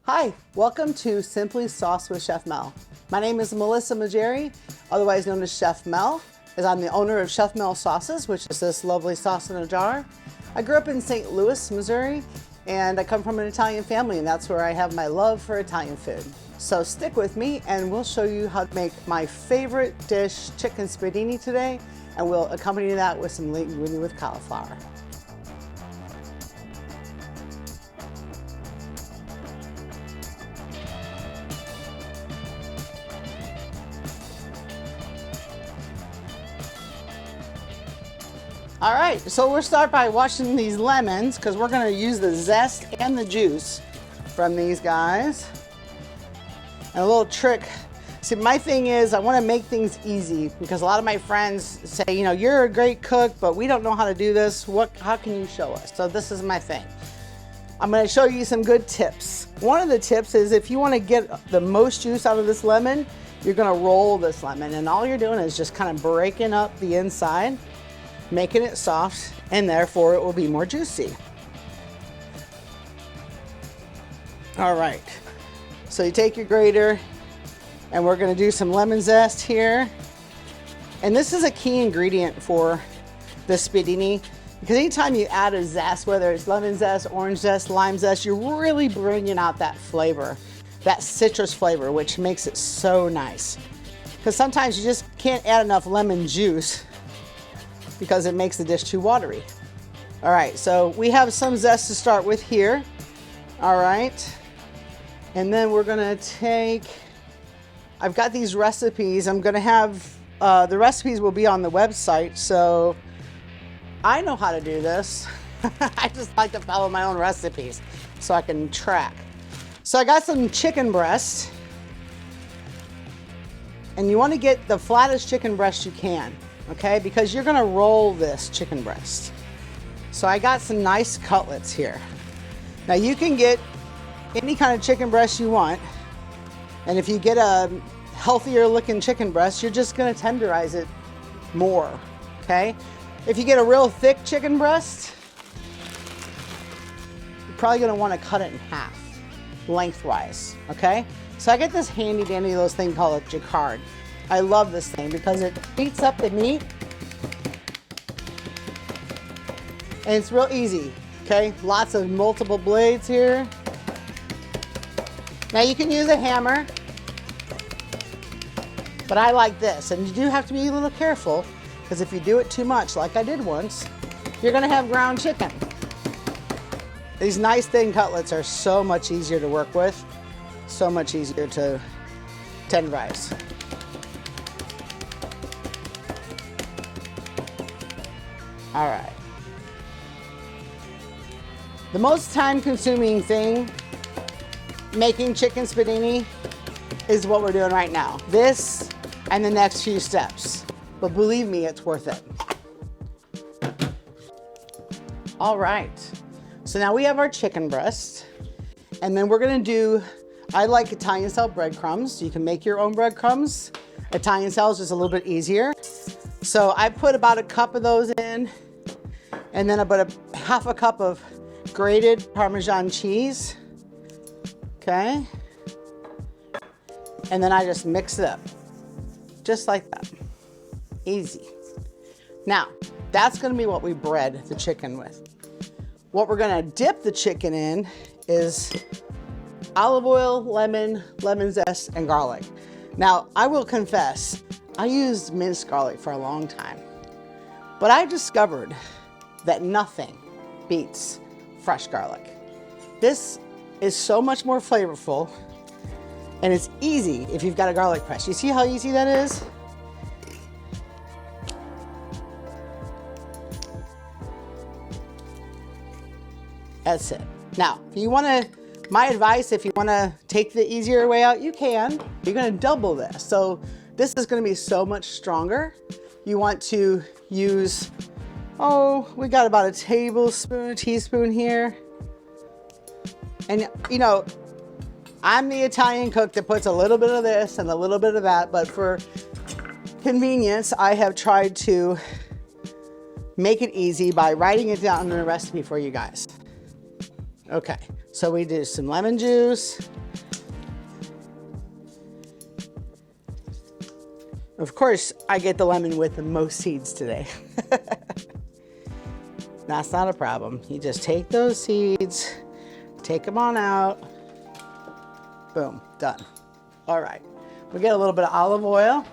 Hi, welcome to Simply Sauce with Chef Mel. My name is Melissa Majeri, otherwise known as Chef Mel, as I'm the owner of ChefMel Sauces, which is this lovely sauce in a jar. I grew up in St. Louis, Missouri, and I come from an Italian family, and that's where I have my love for Italian food. So stick with me and we'll show you how to make my favorite dish, chicken Speidini today, and we'll accompany that with some linguine with cauliflower. All right, so we'll start by washing these lemons because we're gonna use the zest and the juice from these guys. And a little trick, see, my thing is I wanna make things easy because a lot of my friends say, you know, you're a great cook, but we don't know how to do this. How can you show us? So this is my thing. I'm gonna show you some good tips. One of the tips is if you wanna get the most juice out of this lemon, you're gonna roll this lemon, and all you're doing is just kind of breaking up the inside, making it soft, and therefore it will be more juicy. All right, so you take your grater and we're gonna do some lemon zest here. And this is a key ingredient for the Speidini because anytime you add a zest, whether it's lemon zest, orange zest, lime zest, you're really bringing out that flavor, that citrus flavor, which makes it so nice. Because sometimes you just can't add enough lemon juice because it makes the dish too watery. All right, so we have some zest to start with here. All right, and then we're gonna take, I've got these recipes. I'm gonna have, the recipes will be on the website, so I know how to do this. I just like to follow my own recipes so I can track. So I got some chicken breast, and you wanna get the flattest chicken breast you can. Okay, because you're gonna roll this chicken breast. So I got some nice cutlets here. Now you can get any kind of chicken breast you want, and if you get a healthier looking chicken breast, you're just gonna tenderize it more, okay? If you get a real thick chicken breast, you're probably gonna wanna cut it in half, lengthwise, okay? So I get this handy dandy little thing called a jacquard. I love this thing because it beats up the meat and it's real easy, okay? Lots of multiple blades here. Now you can use a hammer, but I like this. And you do have to be a little careful because if you do it too much, like I did once, you're gonna have ground chicken. These nice thin cutlets are so much easier to work with, so much easier to tenderize. All right. The most time-consuming thing making chicken Speidini is what we're doing right now. This and the next few steps. But believe me, it's worth it. All right. So now we have our chicken breast. And then we're gonna do, I like Italian style breadcrumbs. You can make your own breadcrumbs. Italian style is just a little bit easier. So I put about a cup of those in, and then about half a cup of grated Parmesan cheese, okay? And then I just mix it up, just like that, easy. Now, that's gonna be what we bread the chicken with. What we're gonna dip the chicken in is olive oil, lemon zest, and garlic. Now, I will confess, I used minced garlic for a long time, but I discovered that nothing beats fresh garlic. This is so much more flavorful, and it's easy if you've got a garlic press. You see how easy that is? That's it. Now, if you wanna, my advice, if you wanna take the easier way out, you can. You're gonna double this. So this is gonna be so much stronger. You want to use, we got about a teaspoon here. And you know, I'm the Italian cook that puts a little bit of this and a little bit of that, but for convenience, I have tried to make it easy by writing it down in a recipe for you guys. Okay, So we do some lemon juice. Of course, I get the lemon with the most seeds today. That's not a problem. You just take those seeds, take them on out. Boom, done. All right, we get a little bit of olive oil.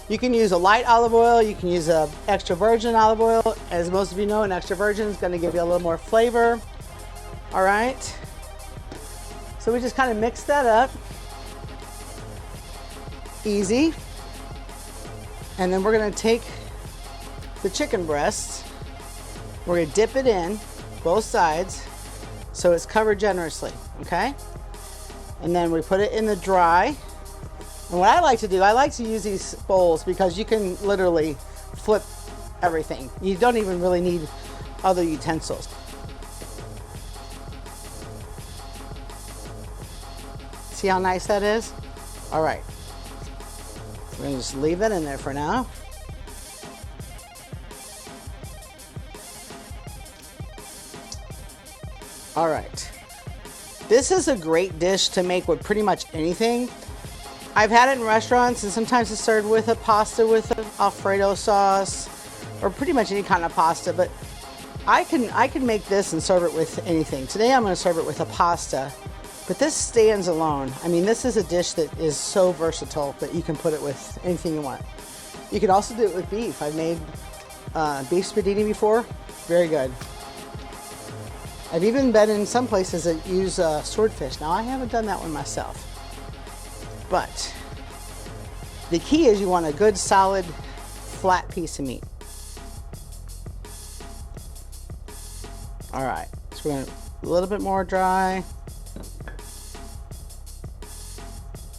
You can use a light olive oil, you can use a extra virgin olive oil. As most of you know, an extra virgin is gonna give you a little more flavor. All right, so we just kind of mix that up. Easy. And then we're gonna take the chicken breasts, we're gonna dip it in both sides so it's covered generously, okay? And then we put it in the dry. And what I like to do, I like to use these bowls because you can literally flip everything. You don't even really need other utensils. See how nice that is? All right. We're gonna just leave that in there for now. All right. This is a great dish to make with pretty much anything. I've had it in restaurants and sometimes it's served with a pasta with an Alfredo sauce or pretty much any kind of pasta, but I can make this and serve it with anything. Today I'm gonna serve it with a pasta. But this stands alone. I mean, this is a dish that is so versatile that you can put it with anything you want. You can also do it with beef. I've made beef Speidini before. Very good. I've even been in some places that use swordfish. Now, I haven't done that one myself. But the key is you want a good, solid, flat piece of meat. All right, so we're gonna a little bit more dry.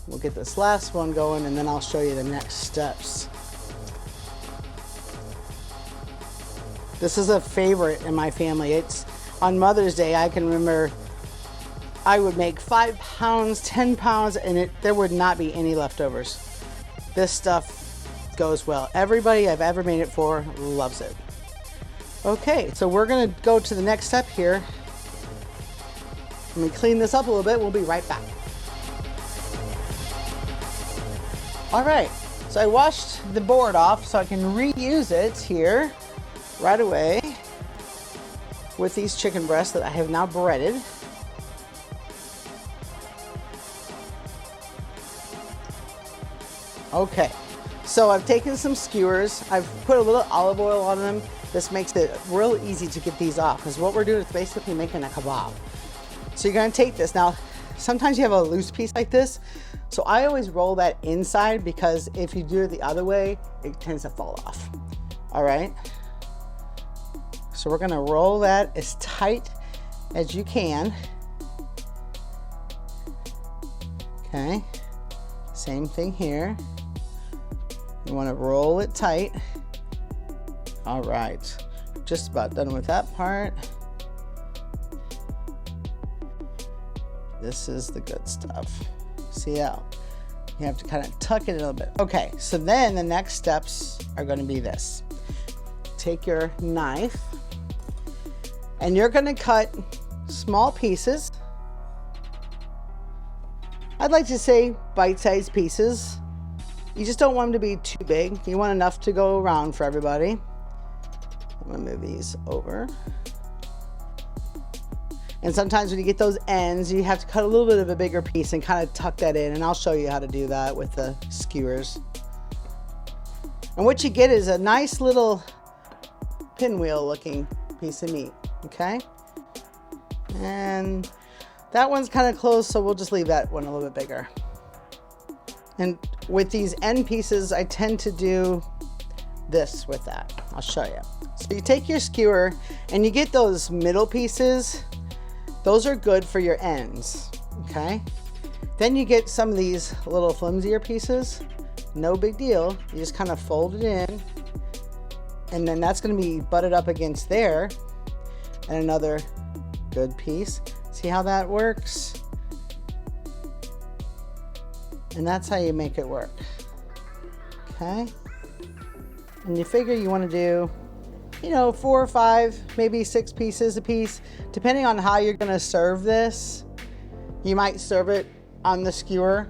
We'll get this last one going and then I'll show you the next steps. This is a favorite in my family. It's on Mother's Day. I can remember I would make 5 pounds, 10 pounds, and there would not be any leftovers. This stuff goes well. Everybody I've ever made it for loves it. Okay, so we're gonna go to the next step here. Let me clean this up a little bit. We'll be right back. All right, so I washed the board off so I can reuse it here right away with these chicken breasts that I have now breaded. Okay, so I've taken some skewers. I've put a little olive oil on them. This makes it real easy to get these off because what we're doing is basically making a kebab. So you're gonna take this. Now, sometimes you have a loose piece like this. So I always roll that inside because if you do it the other way, it tends to fall off. All right. So we're gonna roll that as tight as you can. Okay. Same thing here. You wanna roll it tight. All right. Just about done with that part. This is the good stuff. See how you have to kind of tuck it a little bit. Okay, so then the next steps are going to be this. Take your knife and you're going to cut small pieces. I'd like to say bite-sized pieces. You just don't want them to be too big. You want enough to go around for everybody. I'm going to move these over. And sometimes when you get those ends, you have to cut a little bit of a bigger piece and kind of tuck that in. And I'll show you how to do that with the skewers. And what you get is a nice little pinwheel looking piece of meat, okay? And that one's kind of close, so we'll just leave that one a little bit bigger. And with these end pieces, I tend to do this with that. I'll show you. So you take your skewer and you get those middle pieces. Those are good for your ends, okay? Then you get some of these little flimsier pieces. No big deal. You just kind of fold it in, and then that's gonna be butted up against there. And another good piece. See how that works? And that's how you make it work, okay? And you figure you wanna do you know, 4 or 5, maybe 6 pieces a piece, depending on how you're gonna serve this. You might serve it on the skewer.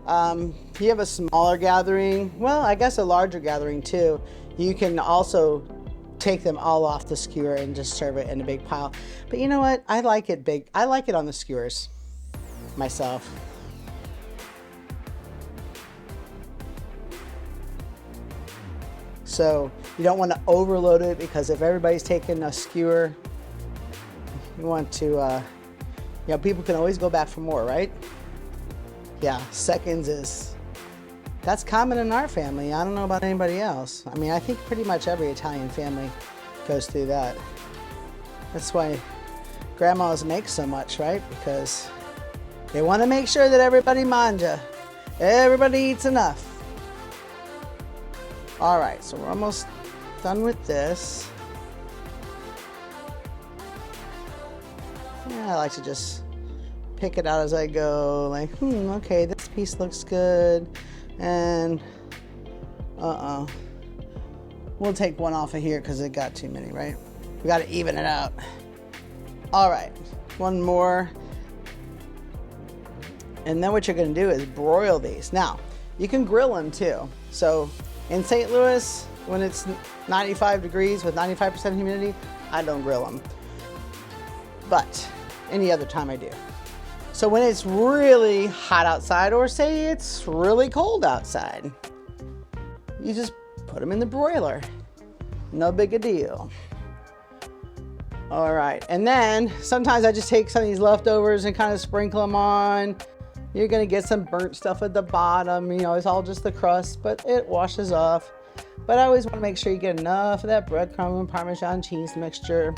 If you have a smaller gathering, well, I guess a larger gathering too, you can also take them all off the skewer and just serve it in a big pile. But you know what? I like it big. I like it on the skewers myself. So you don't want to overload it, because if everybody's taking a skewer, you want to, you know, people can always go back for more, right? Yeah, seconds is, that's common in our family. I don't know about anybody else. I mean, I think pretty much every Italian family goes through that. That's why grandmas make so much, right? Because they want to make sure that everybody manja. Everybody eats enough. All right, so we're almost done with this. Yeah, I like to just pick it out as I go, like, okay, this piece looks good, and we'll take one off of here because it got too many, right? We got to even it out. All right, one more. And then what you're going to do is broil these. Now, you can grill them too. So in St. Louis, when it's 95 degrees with 95% humidity, I don't grill them. But any other time I do. So when it's really hot outside, or say it's really cold outside, you just put them in the broiler. No big a deal. All right, and then sometimes I just take some of these leftovers and kind of sprinkle them on. You're gonna get some burnt stuff at the bottom, you know, it's all just the crust, but it washes off. But I always wanna make sure you get enough of that breadcrumb and Parmesan cheese mixture.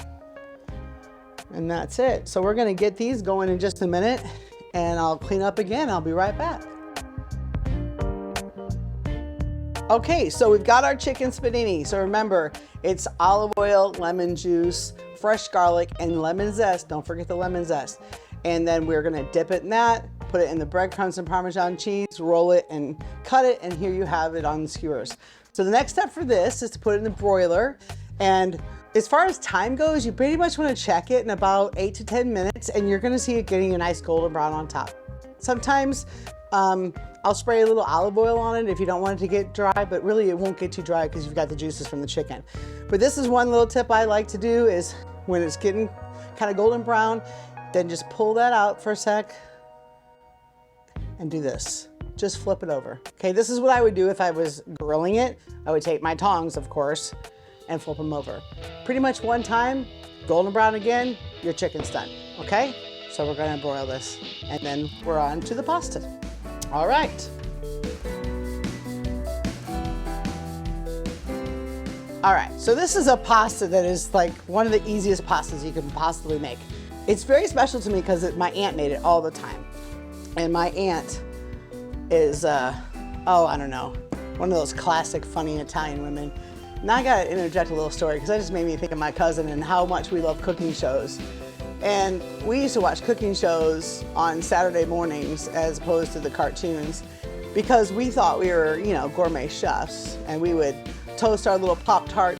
And that's it. So we're gonna get these going in just a minute, and I'll clean up again. I'll be right back. Okay, so we've got our chicken Speidini. So remember, it's olive oil, lemon juice, fresh garlic, and lemon zest. Don't forget the lemon zest. And then we're gonna dip it in that, put it in the breadcrumbs and Parmesan cheese, roll it and cut it, and here you have it on the skewers. So the next step for this is to put it in the broiler. And as far as time goes, you pretty much want to check it in about 8 to 10 minutes, and you're going to see it getting a nice golden brown on top. Sometimes I'll spray a little olive oil on it if you don't want it to get dry, but really it won't get too dry because you've got the juices from the chicken. But this is one little tip I like to do, is when it's getting kind of golden brown, then just pull that out for a sec and do this. Just flip it over. Okay, this is what I would do if I was grilling it. I would take my tongs, of course, and flip them over. Pretty much one time, golden brown again, your chicken's done, okay? So we're gonna broil this, and then we're on to the pasta. All right. All right, so this is a pasta that is like one of the easiest pastas you can possibly make. It's very special to me because my aunt made it all the time. And my aunt is, I don't know, one of those classic funny Italian women. Now I gotta interject a little story because that just made me think of my cousin and how much we love cooking shows. And we used to watch cooking shows on Saturday mornings as opposed to the cartoons, because we thought we were, you know, gourmet chefs, and we would toast our little Pop-Tarts